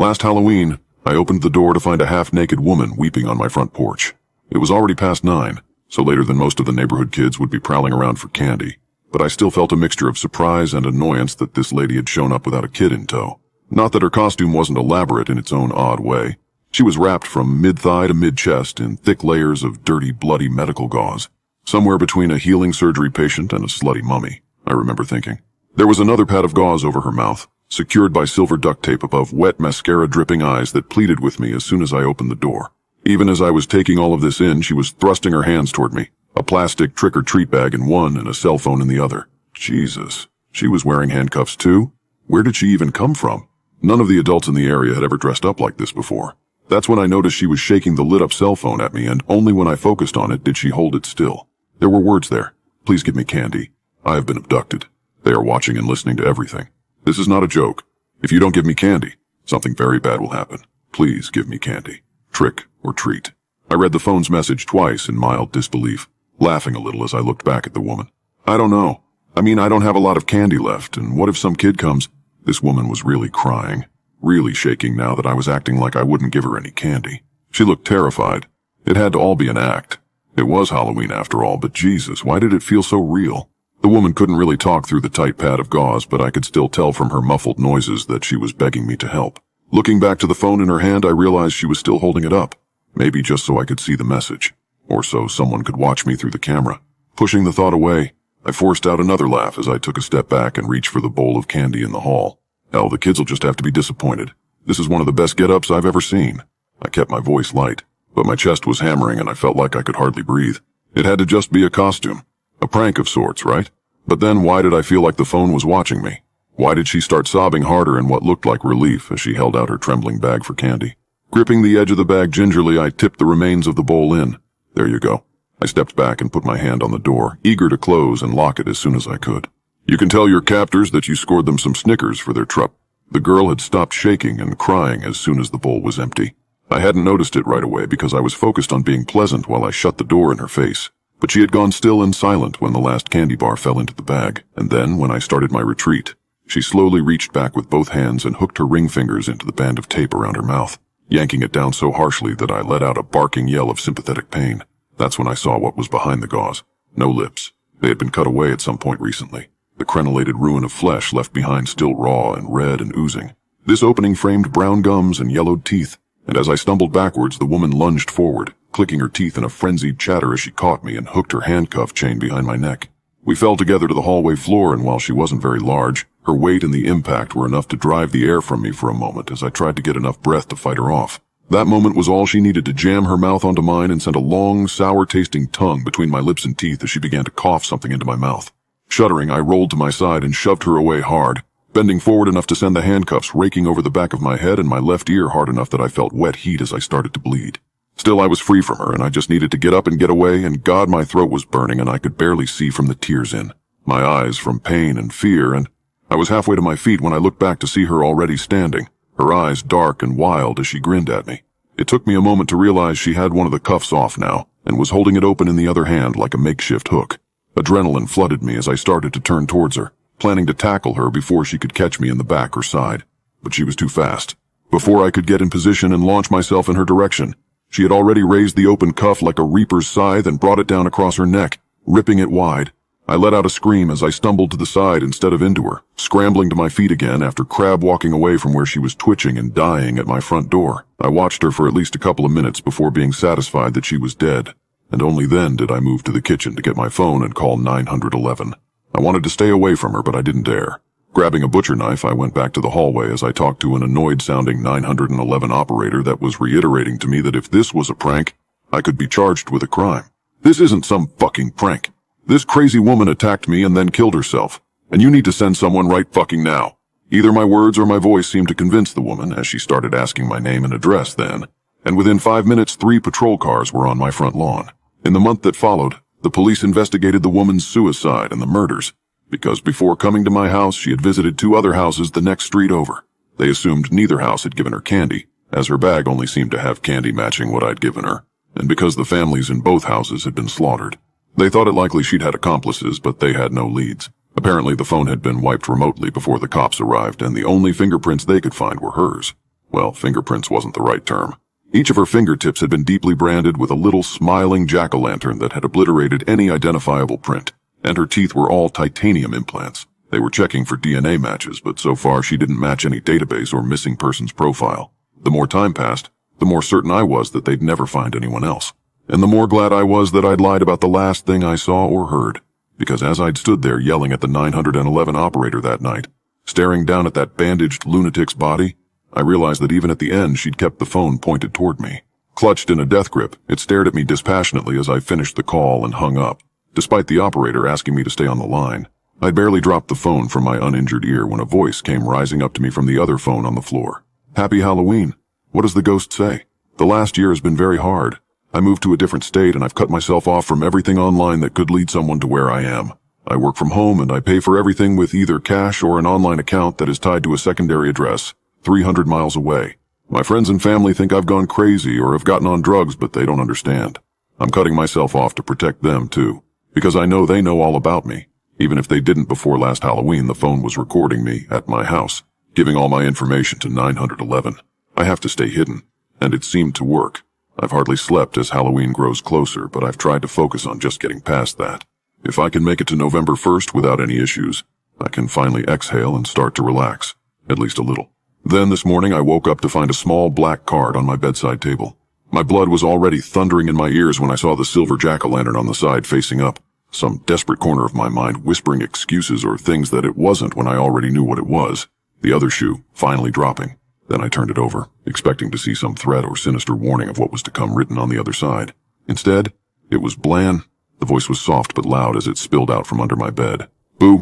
Last Halloween, I opened the door to find a half-naked woman weeping on my front porch. It was already past 9, so later than most of the neighborhood kids would be prowling around for candy. But I still felt a mixture of surprise and annoyance that this lady had shown up without a kid in tow. Not that her costume wasn't elaborate in its own odd way. She was wrapped from mid-thigh to mid-chest in thick layers of dirty, bloody medical gauze. Somewhere between a healing surgery patient and a slutty mummy, I remember thinking. There was another pad of gauze over her mouth, secured by silver duct tape above wet mascara-dripping eyes that pleaded with me as soon as I opened the door. Even as I was taking all of this in, she was thrusting her hands toward me, a plastic trick-or-treat bag in one and a cell phone in the other. Jesus. She was wearing handcuffs too? Where did she even come from? None of the adults in the area had ever dressed up like this before. That's when I noticed she was shaking the lit-up cell phone at me, and only when I focused on it did she hold it still. There were words there. Please give me candy. I have been abducted. They are watching and listening to everything. This is not a joke. If you don't give me candy, something very bad will happen. Please give me candy. Trick or treat. I read the phone's message twice in mild disbelief, laughing a little as I looked back at the woman. I don't know. I don't have a lot of candy left, and what if some kid comes? This woman was really crying, really shaking now that I was acting like I wouldn't give her any candy. She looked terrified. It had to all be an act. It was Halloween after all, but Jesus, why did it feel so real? The woman couldn't really talk through the tight pad of gauze, but I could still tell from her muffled noises that she was begging me to help. Looking back to the phone in her hand, I realized she was still holding it up. Maybe just so I could see the message, or so someone could watch me through the camera. Pushing the thought away, I forced out another laugh as I took a step back and reached for the bowl of candy in the hall. Hell, the kids will just have to be disappointed. This is one of the best get-ups I've ever seen. I kept my voice light, but my chest was hammering and I felt like I could hardly breathe. It had to just be a costume. A prank of sorts, right? But then why did I feel like the phone was watching me? Why did she start sobbing harder in what looked like relief as she held out her trembling bag for candy? Gripping the edge of the bag gingerly, I tipped the remains of the bowl in. There you go. I stepped back and put my hand on the door, eager to close and lock it as soon as I could. You can tell your captors that you scored them some Snickers for their trouble. The girl had stopped shaking and crying as soon as the bowl was empty. I hadn't noticed it right away because I was focused on being pleasant while I shut the door in her face. But she had gone still and silent when the last candy bar fell into the bag, and then, when I started my retreat, she slowly reached back with both hands and hooked her ring fingers into the band of tape around her mouth, yanking it down so harshly that I let out a barking yell of sympathetic pain. That's when I saw what was behind the gauze. No lips. They had been cut away at some point recently. The crenellated ruin of flesh left behind still raw and red and oozing. This opening framed brown gums and yellowed teeth, and as I stumbled backwards, the woman lunged forward, clicking her teeth in a frenzied chatter as she caught me and hooked her handcuff chain behind my neck. We fell together to the hallway floor, and while she wasn't very large, her weight and the impact were enough to drive the air from me for a moment as I tried to get enough breath to fight her off. That moment was all she needed to jam her mouth onto mine and send a long, sour-tasting tongue between my lips and teeth as she began to cough something into my mouth. Shuddering, I rolled to my side and shoved her away hard, bending forward enough to send the handcuffs raking over the back of my head and my left ear hard enough that I felt wet heat as I started to bleed. Still, I was free from her, and I just needed to get up and get away, and God, my throat was burning, and I could barely see from the tears in my eyes from pain and fear, and I was halfway to my feet when I looked back to see her already standing, her eyes dark and wild as she grinned at me. It took me a moment to realize she had one of the cuffs off now, and was holding it open in the other hand like a makeshift hook. Adrenaline flooded me as I started to turn towards her, planning to tackle her before she could catch me in the back or side. But she was too fast. Before I could get in position and launch myself in her direction, she had already raised the open cuff like a reaper's scythe and brought it down across her neck, ripping it wide. I let out a scream as I stumbled to the side instead of into her, scrambling to my feet again after crab walking away from where she was twitching and dying at my front door. I watched her for at least a couple of minutes before being satisfied that she was dead, and only then did I move to the kitchen to get my phone and call 911. I wanted to stay away from her, but I didn't dare. Grabbing a butcher knife, I went back to the hallway as I talked to an annoyed-sounding 911 operator that was reiterating to me that if this was a prank, I could be charged with a crime. This isn't some fucking prank. This crazy woman attacked me and then killed herself, and you need to send someone right fucking now. Either my words or my voice seemed to convince the woman as she started asking my name and address then, and within 5 minutes 3 patrol cars were on my front lawn. In the month that followed, the police investigated the woman's suicide and the murders, because before coming to my house she had visited 2 other houses the next street over. They assumed neither house had given her candy, as her bag only seemed to have candy matching what I'd given her, and because the families in both houses had been slaughtered. They thought it likely she'd had accomplices, but they had no leads. Apparently the phone had been wiped remotely before the cops arrived, and the only fingerprints they could find were hers. Well, fingerprints wasn't the right term. Each of her fingertips had been deeply branded with a little smiling jack-o'-lantern that had obliterated any identifiable print, and her teeth were all titanium implants. They were checking for DNA matches, but so far she didn't match any database or missing person's profile. The more time passed, the more certain I was that they'd never find anyone else. And the more glad I was that I'd lied about the last thing I saw or heard, because as I'd stood there yelling at the 911 operator that night, staring down at that bandaged lunatic's body, I realized that even at the end she'd kept the phone pointed toward me. Clutched in a death grip, it stared at me dispassionately as I finished the call and hung up, despite the operator asking me to stay on the line. I'd barely dropped the phone from my uninjured ear when a voice came rising up to me from the other phone on the floor. "Happy Halloween. What does the ghost say? The last year has been very hard. I moved to a different state and I've cut myself off from everything online that could lead someone to where I am. I work from home and I pay for everything with either cash or an online account that is tied to a secondary address, 300 miles away. My friends and family think I've gone crazy or have gotten on drugs, but they don't understand. I'm cutting myself off to protect them too, because I know they know all about me. Even if they didn't before last Halloween, the phone was recording me at my house, giving all my information to 911. I have to stay hidden, and it seemed to work. I've hardly slept as Halloween grows closer, but I've tried to focus on just getting past that. If I can make it to November 1st without any issues, I can finally exhale and start to relax, at least a little. Then this morning I woke up to find a small black card on my bedside table. My blood was already thundering in my ears when I saw the silver jack-o'-lantern on the side facing up, some desperate corner of my mind whispering excuses or things that it wasn't when I already knew what it was. The other shoe finally dropping. Then I turned it over, expecting to see some threat or sinister warning of what was to come written on the other side. Instead, it was bland. The voice was soft but loud as it spilled out from under my bed. "Boo,